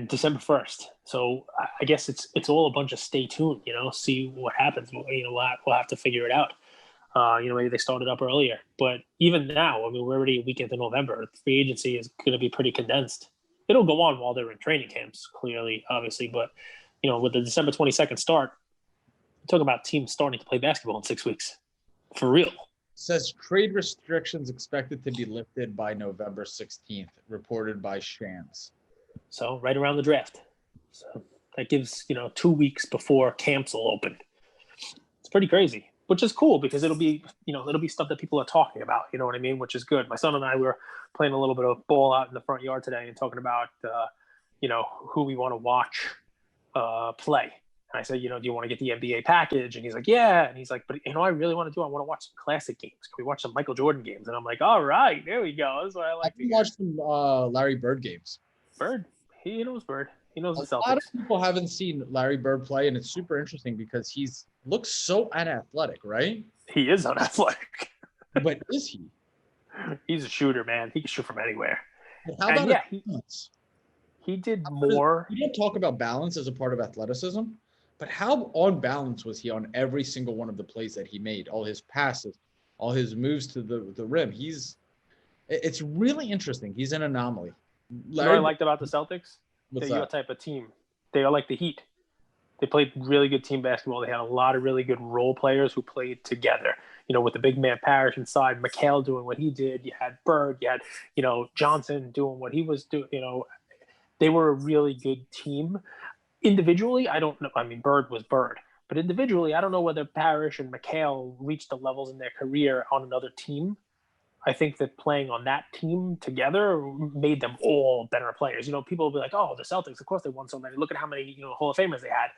December 1st. So I guess it's all a bunch of stay tuned, see what happens. We'll have to figure it out. Maybe they started up earlier, but even now, I mean, we're already a week into November. Free agency is going to be pretty condensed. It'll go on while they're in training camps, clearly, obviously, but with the December 22nd start, talk about teams starting to play basketball in 6 weeks, for real. Says trade restrictions expected to be lifted by November 16th, reported by Shams. So right around the draft. So that gives 2 weeks before camps will open. It's pretty crazy. Which is cool because it'll be stuff that people are talking about, you know what I mean? Which is good. My son and I were playing a little bit of ball out in the front yard today and talking about, who we want to watch play. And I said, do you want to get the NBA package? And he's like, yeah. And he's like, but I really want to watch some classic games. Can we watch some Michael Jordan games? And I'm like, all right, there we go. That's what I like. I can watch some Larry Bird games. Bird? He knows Bird. He knows the Celtics. A lot of people haven't seen Larry Bird play, and it's super interesting because looks so unathletic, right? He is unathletic. But is he? He's a shooter, man. He can shoot from anywhere. But how about balance? He did more. We don't talk about balance as a part of athleticism, but how on balance was he on every single one of the plays that he made? All his passes, all his moves to the rim. It's really interesting. He's an anomaly. You know what I liked about the Celtics? They're your type of team. They are like the Heat. They played really good team basketball. They had a lot of really good role players who played together. With the big man Parrish inside, McHale doing what he did. You had Bird. You had, Johnson doing what he was doing. They were a really good team. Individually, I don't know. I mean, Bird was Bird. But individually, I don't know whether Parrish and McHale reached the levels in their career on another team I think that playing on that team together made them all better players. People will be like, "Oh, the Celtics, of course they won so many. Look at how many Hall of Famers they had."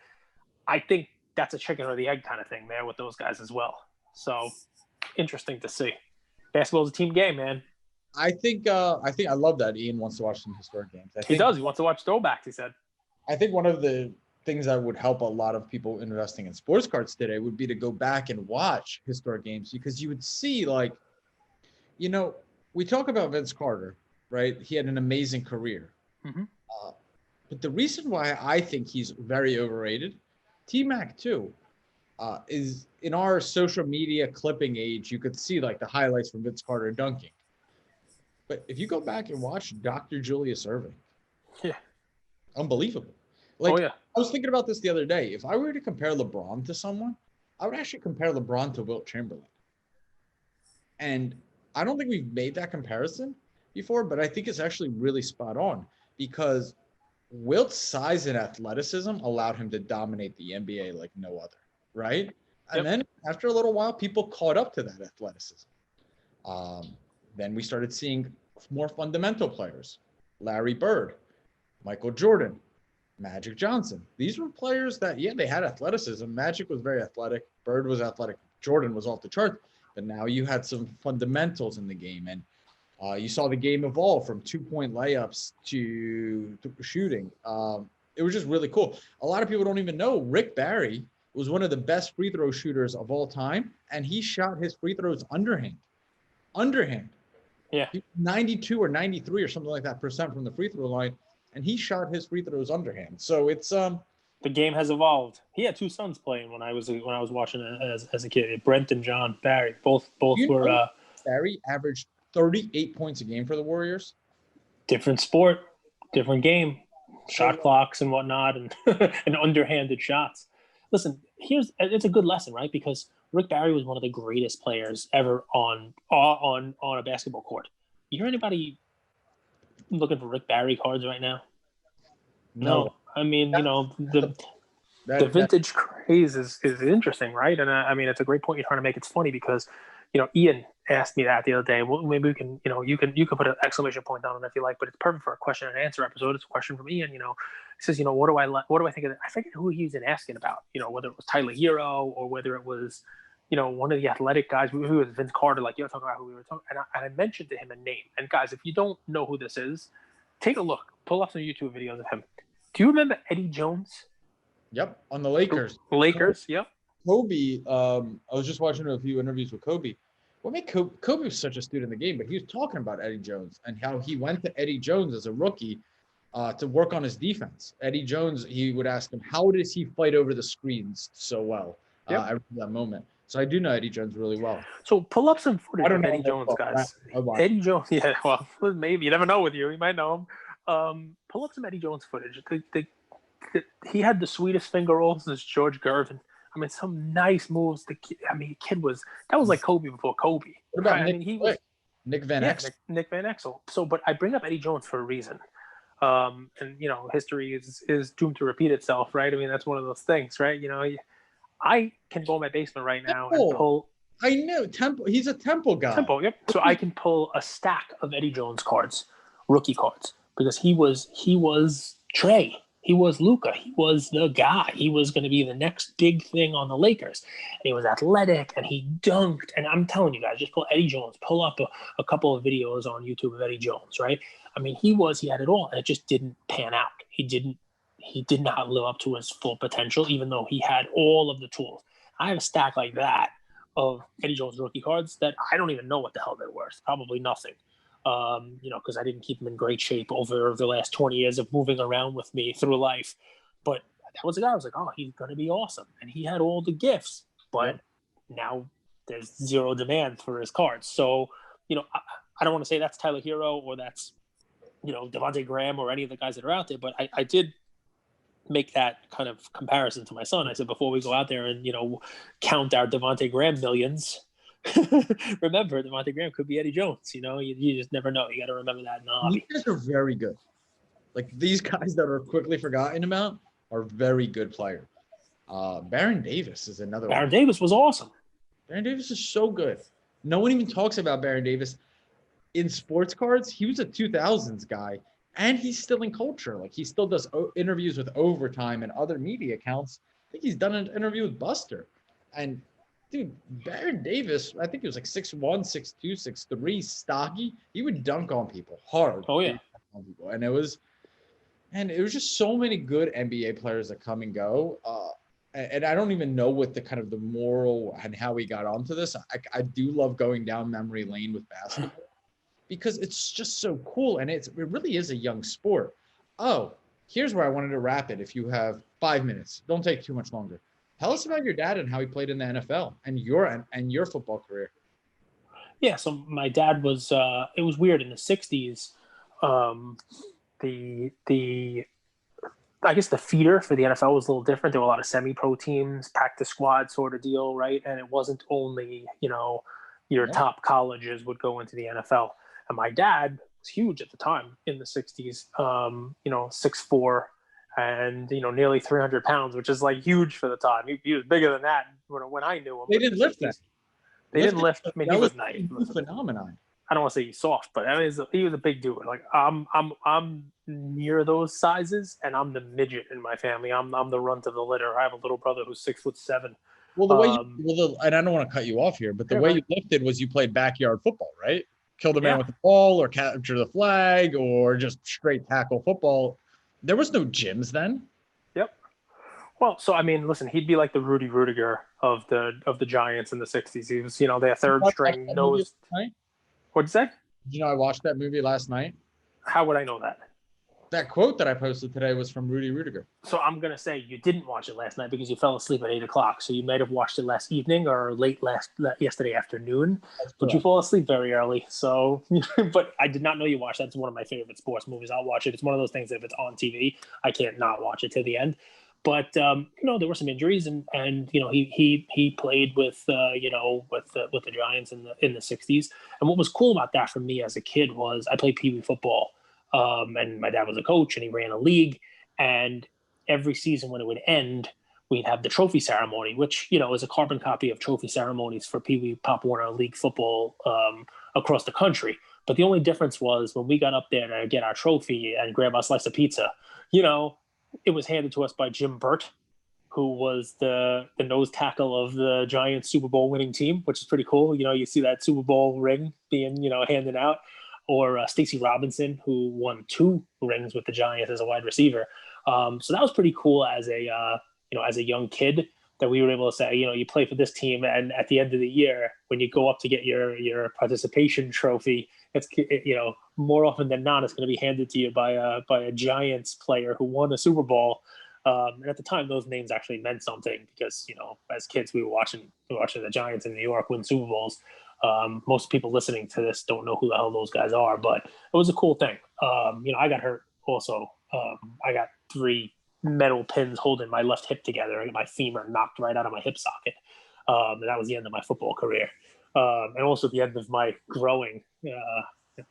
I think that's a chicken or the egg kind of thing there with those guys as well. So interesting to see. Basketball's a team game, man. I think I love that Ian wants to watch some historic games. He does. He wants to watch throwbacks, he said. I think one of the things that would help a lot of people investing in sports cards today would be to go back and watch historic games, because you would see, like, we talk about Vince Carter, right? He had an amazing career. Mm-hmm. But the reason why I think he's very overrated, T-Mac too, is in our social media clipping age, you could see like the highlights from Vince Carter dunking. But if you go back and watch Dr. Julius Erving, yeah, unbelievable. I was thinking about this the other day. If I were to compare LeBron to someone, I would actually compare LeBron to Wilt Chamberlain. And I don't think we've made that comparison before, but I think it's actually really spot on, because Wilt's size and athleticism allowed him to dominate the NBA like no other, right? Yep. And then after a little while, people caught up to that athleticism. Then we started seeing more fundamental players: Larry Bird, Michael Jordan, Magic Johnson. These were players that, they had athleticism. Magic was very athletic. Bird was athletic. Jordan was off the chart. But now you had some fundamentals in the game. And you saw the game evolve from 2-point layups to shooting. It was just really cool. A lot of people don't even know Rick Barry was one of the best free throw shooters of all time. And he shot his free throws underhand. Yeah. 92 or 93 or something like that % from the free throw line. And he shot his free throws underhand. So it's the game has evolved. He had two sons playing when I was watching it as a kid. Brent and John Barry. Both were. Barry averaged 38 points a game for the Warriors. Different sport, different game, shot clocks and whatnot, and and underhanded shots. Listen, it's a good lesson, right? Because Rick Barry was one of the greatest players ever on a basketball court. You hear anybody looking for Rick Barry cards right now? No. I mean, the vintage craze is interesting, right? And I mean, it's a great point you're trying to make. It's funny because, Ian asked me that the other day. Well, maybe we can, you can put an exclamation point down on it if you like, but it's perfect for a question and answer episode. It's a question from Ian. He says, what do I think of it? I forget who he was asking about. Whether it was Tyler Hero or whether it was, one of the athletic guys who was Vince Carter. Like you're talking about who we were talking, and I mentioned to him a name. And guys, if you don't know who this is, take a look. Pull up some YouTube videos of him. Do you remember Eddie Jones? Yep, on the Lakers. Yep. Kobe, I was just watching a few interviews with Kobe. What made Kobe was such a student in the game, but he was talking about Eddie Jones and how he went to Eddie Jones as a rookie to work on his defense. Eddie Jones, he would ask him, how does he fight over the screens so well? I remember that moment. So I do know Eddie Jones really well. So pull up some footage of Eddie Jones, guys. Eddie Jones, yeah, well, maybe. You never know with you. You might know him. Pull up some Eddie Jones footage. He had the sweetest finger rolls as George Gervin. I mean, some nice moves. Kid was like Kobe before Kobe. What about Nick Van Exel? Nick Van Exel. So, but I bring up Eddie Jones for a reason. And history is doomed to repeat itself, right? I mean, that's one of those things, right? I can go in my basement right now and pull. I know Temple. He's a Temple guy. Temple, yep. So I can pull a stack of Eddie Jones cards, rookie cards, because he was Trey. He was Luka. He was the guy. He was going to be the next big thing on the Lakers. And he was athletic, and he dunked. And I'm telling you guys, just pull Eddie Jones. Pull up a couple of videos on YouTube of Eddie Jones, right? I mean, he had it all, and it just didn't pan out. He did not live up to his full potential, even though he had all of the tools. I have a stack like that of Eddie Jones rookie cards that I don't even know what the hell they're worth. Probably nothing. Because I didn't keep him in great shape over the last 20 years of moving around with me through life. But that was a guy I was like, oh, he's going to be awesome. And he had all the gifts, but now there's zero demand for his cards. So, I don't want to say that's Tyler Hero or that's, Devontae Graham or any of the guys that are out there, but I did make that kind of comparison to my son. I said, before we go out there and, count our Devontae Graham millions, remember, Devontae Graham could be Eddie Jones. You just never know. You got to remember that in the hobby. These guys are very good. Like these guys that are quickly forgotten about are very good players. Baron Davis is another one. Baron Davis was awesome. Baron Davis is so good. No one even talks about Baron Davis. in sports cards, he was a 2000s guy, and he's still in culture. Like he still does interviews with Overtime and other media accounts. I think he's done an interview with Buster. And dude, Baron Davis, I think he was like 6'1", 6'2", 6'3", stocky. He would dunk on people hard. Oh yeah. And it was just so many good NBA players that come and go. And I don't even know what the kind of the moral and how we got onto this. I do love going down memory lane with basketball because it's just so cool. And it really is a young sport. Oh, here's where I wanted to wrap it. If you have 5 minutes, don't take too much longer. Tell us about your dad and how he played in the NFL and your football career. Yeah, so my dad was it was weird in the 60s. The I guess the feeder for the NFL was a little different. There were a lot of semi-pro teams, practice squad sort of deal, right? And it wasn't only, your top colleges would go into the NFL. And my dad was huge at the time in the 60s, 6'4", and, nearly 300 pounds, which is like huge for the time. He was bigger than that when I knew him. They didn't lift that. They didn't lift. I mean, he was nice. Phenomenon. I don't want to say he's soft, but he was a big dude. Like I'm near those sizes, and I'm the midget in my family. I'm the runt of the litter. I have a little brother who's 6'7". Well, the way and I don't want to cut you off here, but the way you lifted was you played backyard football, right? Killed a man with the ball, or capture the flag, or just straight tackle football. There was no gyms then. Yep. Well, so I mean, listen, he'd be like the Rudy Rudiger of the Giants in the 60s. He was, their third string nose. What'd you say? Did you know I watched that movie last night? How would I know that? That quote that I posted today was from Rudy Rudiger. So I'm going to say you didn't watch it last night because you fell asleep at 8 o'clock. So you might have watched it last evening or yesterday afternoon. But you fall asleep very early. So, but I did not know you watched that. It's one of my favorite sports movies. I'll watch it. It's one of those things that if it's on TV, I can't not watch it to the end. But there were some injuries, and he played with the Giants in the 60s. And what was cool about that for me as a kid was I played Pee Wee football, and my dad was a coach, and he ran a league. And every season when it would end, we'd have the trophy ceremony, which is a carbon copy of trophy ceremonies for Pee Wee Pop Warner League football across the country. But the only difference was when we got up there to get our trophy and grab our slice of pizza, it was handed to us by Jim Burt, who was the nose tackle of the Giants Super Bowl winning team, which is pretty cool. You see that Super Bowl ring being, handed out, or Stacy Robinson, who won 2 rings with the Giants as a wide receiver. So that was pretty cool as a young kid that we were able to say, you play for this team, and at the end of the year, when you go up to get your participation trophy, it's more often than not, it's going to be handed to you by a Giants player who won a Super Bowl. And at the time, those names actually meant something because as kids we were watching the Giants in New York win Super Bowls. Most people listening to this don't know who the hell those guys are, but it was a cool thing. I got hurt also. I got 3 metal pins holding my left hip together, and my femur knocked right out of my hip socket. And that was the end of my football career. And also the end of my growing.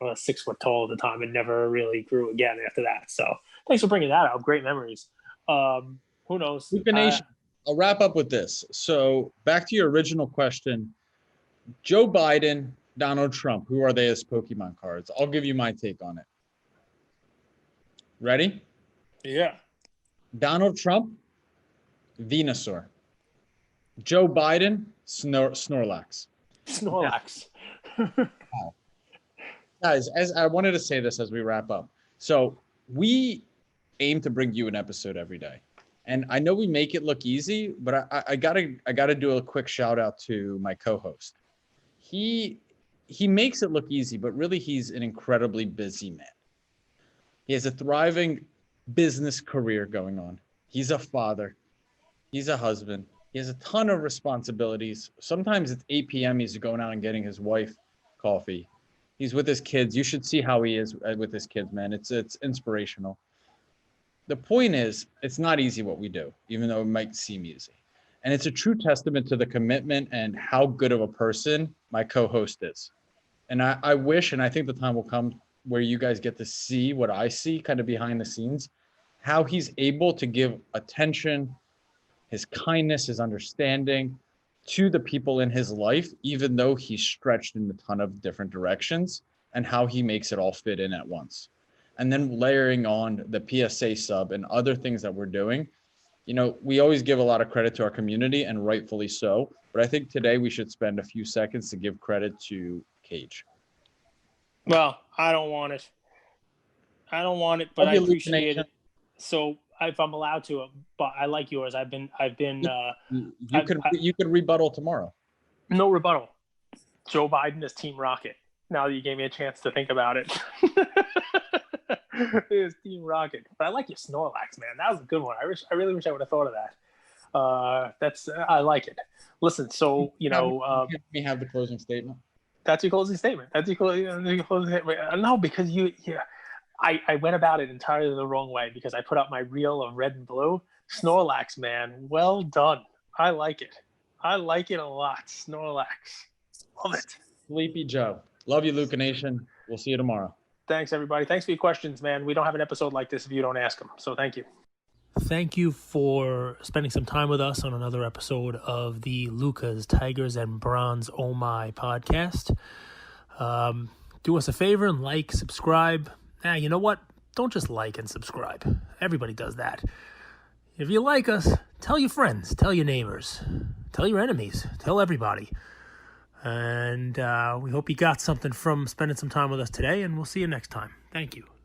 I was 6 foot tall at the time and never really grew again after that. So thanks for bringing that up. Great memories. Who knows? Luka Nation. I'll wrap up with this. So back to your original question, Joe Biden, Donald Trump, who are they as Pokemon cards? I'll give you my take on it. Ready? Yeah. Donald Trump, Venusaur. Joe Biden, Snorlax. Snorlax. Wow. Guys, as I wanted to say this as we wrap up. So we aim to bring you an episode every day. And I know we make it look easy, but I gotta do a quick shout out to my co-host. He makes it look easy, but really he's an incredibly busy man. He has a thriving business career going on. He's a father. He's a husband. He has a ton of responsibilities. Sometimes it's 8 p.m. He's going out and getting his wife coffee. He's with his kids. You should see how he is with his kids, man. It's inspirational. The point is, it's not easy what we do, even though it might seem easy. And it's a true testament to the commitment and how good of a person my co-host is. And I wish, and I think the time will come where you guys get to see what I see kind of behind the scenes, how he's able to give attention, his kindness, his understanding to the people in his life, even though he's stretched in a ton of different directions. and how he makes it all fit in at once. And then layering on the PSA sub and other things that we're doing. You know, we always give a lot of credit to our community, and rightfully so. But I think today we should spend a few seconds to give credit to Cage. Well, I don't want it. But I appreciate it. So if I'm allowed to, but I like yours. You could rebuttal tomorrow. No rebuttal. Joe Biden is Team Rocket. Now that you gave me a chance to think about it. It is Team Rocket. But I like your Snorlax, man. That was a good one. I really wish I would have thought of that. I like it. Listen, so let me have the closing statement. That's your closing statement. No, because I went about it entirely the wrong way because I put up my reel of red and blue. Snorlax, man. Well done. I like it. I like it a lot. Snorlax. Love it. Sleepy Joe. Love you, Luka Nation. We'll see you tomorrow. Thanks, everybody. Thanks for your questions, man. We don't have an episode like this if you don't ask them. So thank you. Thank you for spending some time with us on another episode of the Lukas, Tigers, and Bronze Oh My podcast. Do us a favor and like, subscribe. You know what? Don't just like and subscribe. Everybody does that. If you like us, tell your friends, tell your neighbors, tell your enemies, tell everybody. And we hope you got something from spending some time with us today, and we'll see you next time. Thank you.